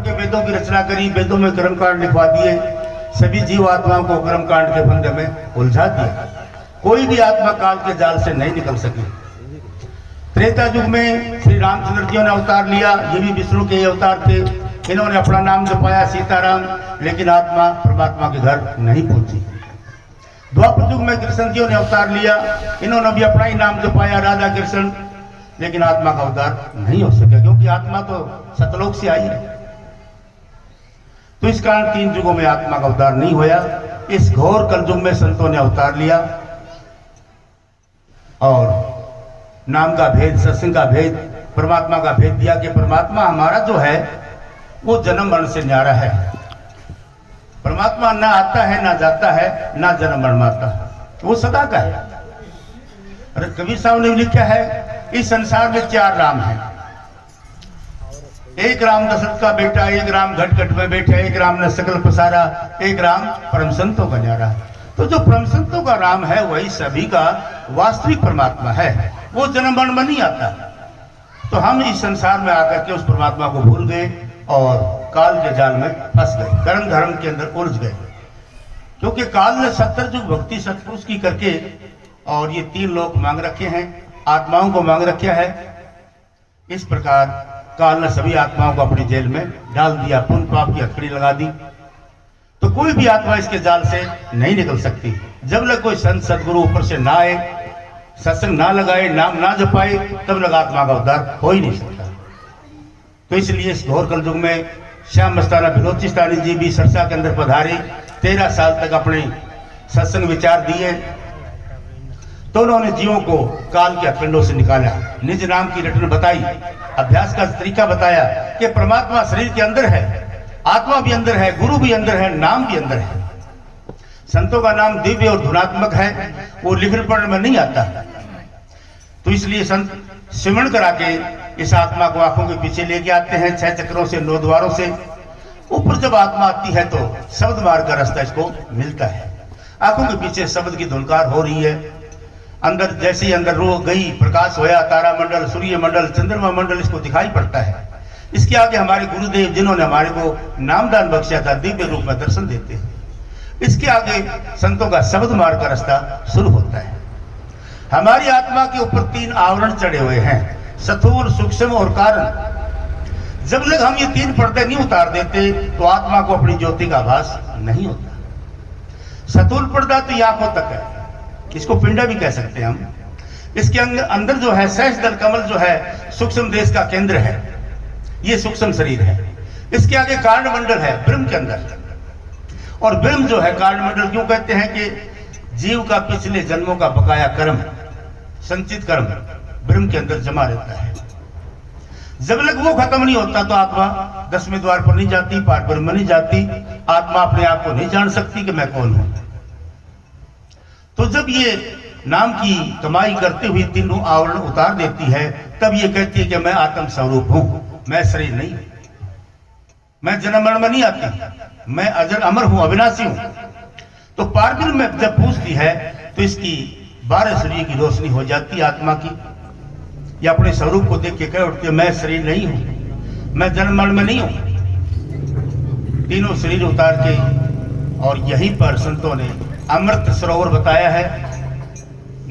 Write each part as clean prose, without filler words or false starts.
के वेदों की रचना करी, वेदों में कर्मकांड लिखवा दिए, सभी जीव आत्माओं को कर्मकांड के फंदे में उलझा दिया। कोई भी आत्मा काल के जाल से नहीं निकल सकी। त्रेता युग में श्री रामचंद्र जी ने अवतार लिया, ये भी विष्णु के अवतार थे। इन्होंने अपना नाम जपाया सीताराम, लेकिन आत्मा परमात्मा के घर नहीं पहुंची। द्वापर युग में कृष्ण जी ने अवतार लिया, इन्होंने भी अपना ही नाम जपाया राधा कृष्ण, लेकिन आत्मा का अवतार नहीं हो सका, क्योंकि आत्मा तो सतलोक से आई है। तो इस कारण 3 युगों में आत्मा का अवतार नहीं होया। इस घोर कलयुग में संतों ने अवतार लिया और नाम का भेद, सत्संग का भेद, परमात्मा का भेद दिया कि परमात्मा हमारा जो है वो जन्म मरण से न्यारा है। परमात्मा ना आता है ना जाता है, ना जन्म मरण माता, वो सदा का है। अरे कबीर साहब ने लिखा है, इस संसार में 4 राम हैं। एक राम दशरथ का बेटा, एक राम घट घट में बैठा, एक राम ने सकल पसारा, एक राम परम संतों का न्यारा। तो जो परम संतों का राम है वही सभी का वास्तविक परमात्मा है, वो जन्म मरण में नहीं आता। तो हम इस संसार में आकर के उस परमात्मा को भूल गए और काल के जाल में फंस गए, कर्म धर्म के अंदर उलझ गए। क्योंकि काल ने 70 युग भक्ति सत्पुरुष की करके और ये 3 लोक मांग रखे हैं, आत्माओं को मांग रखा है। इस प्रकार काल ने सभी आत्माओं को अपनी जेल में डाल दिया, पुण्य पाप की हथकड़ी लगा दी। तो कोई भी आत्मा इसके जाल से नहीं निकल सकती जब तक कोई संत सदगुरु ऊपर से ना आए, सत्संग ना लगाए, नाम ना जपाए, तब तक आत्मा का उद्धार हो ही नहीं सकता। तो इसलिए इस घोर कलयुग में श्याम मस्ताना बिलोचिस्तानी जी भी सरसा के अंदर पधारे, 13 साल तक अपने सत्संग विचार दिए। तो उन्होंने जीवों को काल के अखंडों से निकाला, निज नाम की रटन बताई, अभ्यास का तरीका बताया कि परमात्मा शरीर के अंदर है, आत्मा भी अंदर है, गुरु भी अंदर है, नाम भी अंदर है। संतों का नाम दिव्य और धुनात्मक है, वो लिखने पढ़ने में नहीं आता। तो इसलिए संत सिमरण करा के इस आत्मा को आंखों के पीछे लेके आते हैं, 6 चक्रों से, 9 द्वारों से। ऊपर जब आत्मा आती है तो शब्द मार्ग का रास्ता इसको मिलता है। आंखों के पीछे शब्द की धुनकार हो रही है। अंदर जैसे ही अंदर रूह गई, प्रकाश होया, तारा मंडल, सूर्य मंडल, चंद्रमा मंडल इसको दिखाई पड़ता है। इसके आगे हमारे गुरुदेव जिन्होंने हमारे को नामदान बख्शा था, दिव्य रूप में दर्शन देते हैं। इसके आगे संतों का शब्द मार्ग का रास्ता शुरू होता है। हमारी आत्मा के ऊपर 3 आवरण चढ़े हुए हैं, स्थूल, सूक्ष्म और कारण। जब तक हम ये 3 पर्दे नहीं उतार देते तो आत्मा को अपनी ज्योति का आभास नहीं होता। स्थूल पर्दा तो ये आंखों तक है, इसको पिंडा भी कह सकते हैं हम। इसके अंदर जो है सहज दल कमल जो है सूक्ष्म देश का केंद्र है, ये सूक्ष्म शरीर है। इसके आगे कारण मंडल है ब्रह्म के अंदर, और ब्रह्म जो है कारण मंडल क्यों कहते हैं कि जीव का पिछले जन्मों का बकाया कर्म, संचित कर्म ब्रह्म के अंदर जमा रहता है। जब तक वो खत्म नहीं होता तो आत्मा 10वें द्वार पर नहीं जाती, पार ब्रह्म नहीं जाती। आत्मा अपने आप को नहीं जान सकती कि मैं कौन हूं। तो जब ये नाम की कमाई करते हुए 3 आवरण उतार देती है, तब ये कहती है कि मैं आत्म स्वरूप हूं, मैं शरीर नहीं, मैं जन्म मरण में नहीं आती, मैं अजर अमर हूं, अविनाशी हूं। तो पारब्रह्म में जब पूछती है तो इसकी 12 सूर्य की रोशनी हो जाती आत्मा की। या अपने स्वरूप को देख के कह उठती है मैं शरीर नहीं हूं, मैं जन्म मरण में नहीं हूं। 3 शरीर उतार के और यहीं पर संतों ने अमृत सरोवर बताया है,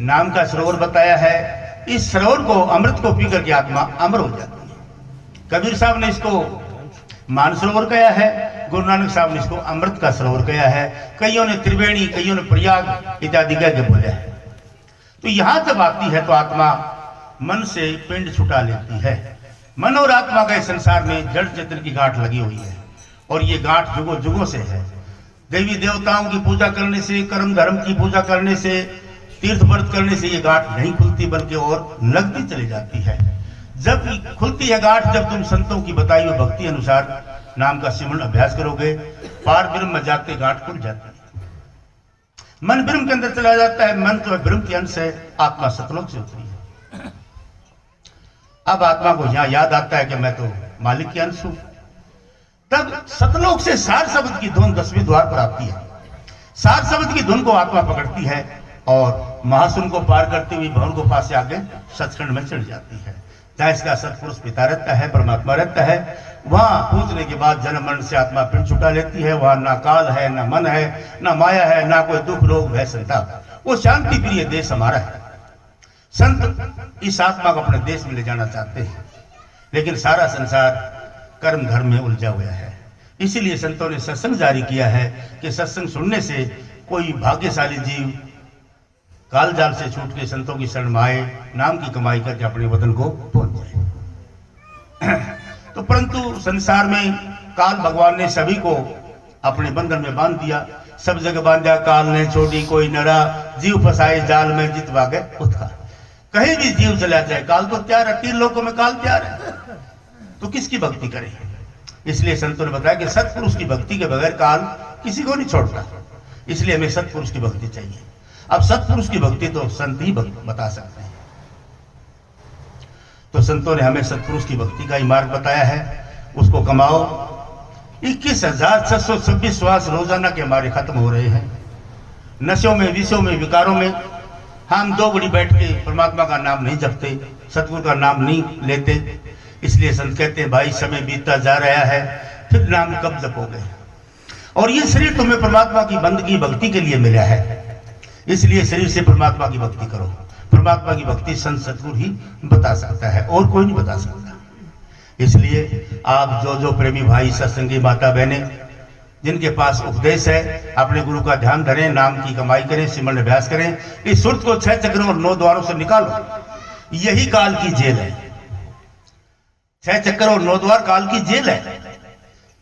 नाम का सरोवर बताया है। इस सरोवर को, अमृत को पी करके आत्मा अमर हो जाती है। कबीर साहब ने इसको मान सरोवर कहा है, गुरु नानक साहब ने इसको अमृत का सरोवर कहा है। कईयों ने त्रिवेणी, कईयों ने प्रयाग इत्यादि कह के बोला है। तो यहां जब आती है तो आत्मा मन से पिंड छुटा लेती है। मन और आत्मा का इस संसार में जड़ चेतन की गांठ लगी हुई है, और ये गांठ युगों युगों से है। देवी देवताओं की पूजा करने से, कर्म धर्म की पूजा करने से, तीर्थ व्रत करने से ये गांठ नहीं खुलती, बल्कि और लगती चली जाती है। जब खुलती है गांठ, जब तुम संतों की बताई हुई भक्ति अनुसार नाम का सिमरण अभ्यास करोगे, पार ब्रह्म में जाते गांठ खुल जाती है। मन ब्रह्म के अंदर चला जाता है। मन तो ब्रह्म के अंश है, आत्मा सतलोक से उतरी है। अब आत्मा को यहां याद आता है कि मैं तो मालिक के अंश हूं। तब सतलोक से सार शब्द की धुन 10वें द्वार पर आती है। सार शब्द की धुन को आत्मा पकड़ती है और महासुन को पार करते हुए भवन गोपा से आगे सचखंड में चढ़ जाती है। चाहे इसका सत्पुरुष पिता रहता है, परमात्मा रहता है, वहां पहुंचने के बाद जन्म मरण से आत्मा पिंड छुटा लेती है। वहां ना काल है, ना मन है, ना माया है, ना कोई दुख रोग भय संताप। वो शांति प्रिय देश हमारा है। संत इस आत्मा को अपने देश में ले जाना चाहते हैं, लेकिन सारा संसार कर्म धर्म में उलझा हुआ है। इसीलिए संतों ने सत्संग जारी किया है कि सत्संग सुनने से कोई भाग्यशाली जीव काल जाल से छूट के संतों की शरण में आए, नाम की कमाई करके अपने वतन को पहुंच जाए। तो परंतु संसार में काल भगवान ने सभी को अपने बंधन में बांध दिया। सब जगह बांधा काल ने छोड़ी कोई नरा, जीव फसाए जाल में जित भागे उत्का। कहीं भी जीव चला जाए काल तो त्यार है, 3 लोकों में काल त्यार है, तो किसकी भक्ति करें। इसलिए संतों ने बताया कि सत्पुरुष की भक्ति के बगैर काल किसी को नहीं छोड़ता। इसलिए हमें सत्पुरुष की भक्ति चाहिए। अब सत्पुरुष की भक्ति तो संत ही बता सकते हैं। तो संतों ने हमें सत्पुरुष की भक्ति का ही मार्ग बताया है। उसको कमाओ। 21,626 श्वास रोजाना के हमारे खत्म हो रहे हैं। नशों में, विषयों में, विकारों में हम 2 घड़ी बैठ के परमात्मा का नाम नहीं जपते, सतगुरु का नाम नहीं लेते। इसलिए संत कहते हैं भाई समय बीतता जा रहा है, फिर नाम कब जपोगे। और ये शरीर तुम्हें परमात्मा की बंदगी भक्ति के लिए मिला है, इसलिए शरीर से परमात्मा की भक्ति करो। परमात्मा की भक्ति संत सतगुरु ही बता सकता है, और कोई नहीं बता सकता। इसलिए आप जो प्रेमी भाई, सत्संगी माता बहने, जिनके पास उपदेश है, अपने गुरु का ध्यान धरें, नाम की कमाई करें, सिमरन अभ्यास करें। इस सुरत को 6 चक्रों और 9 द्वारों से निकालो। यही काल की जेल है। 6 चक्र और 9 द्वार काल की जेल है।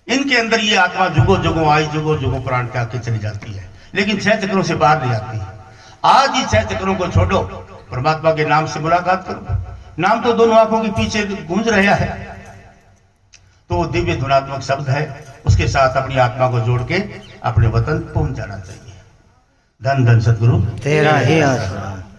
इनके अंदर ये आत्मा जुगो जुगो आई, जुगो जुगो प्राण त्याग के चली जाती है, लेकिन 6 चक्रों से बाहर नहीं आती। आज ही 6 चक्रों को छोड़ो, परमात्मा के नाम से मुलाकात करो। नाम तो दोनों आंखों के पीछे गूंज रहा है, तो दिव्य धुनात्मक शब्द है। उसके साथ अपनी आत्मा को जोड़ के अपने वतन पहुंच जाना चाहिए। धन धन सतगुरु तेरा ही आसरा।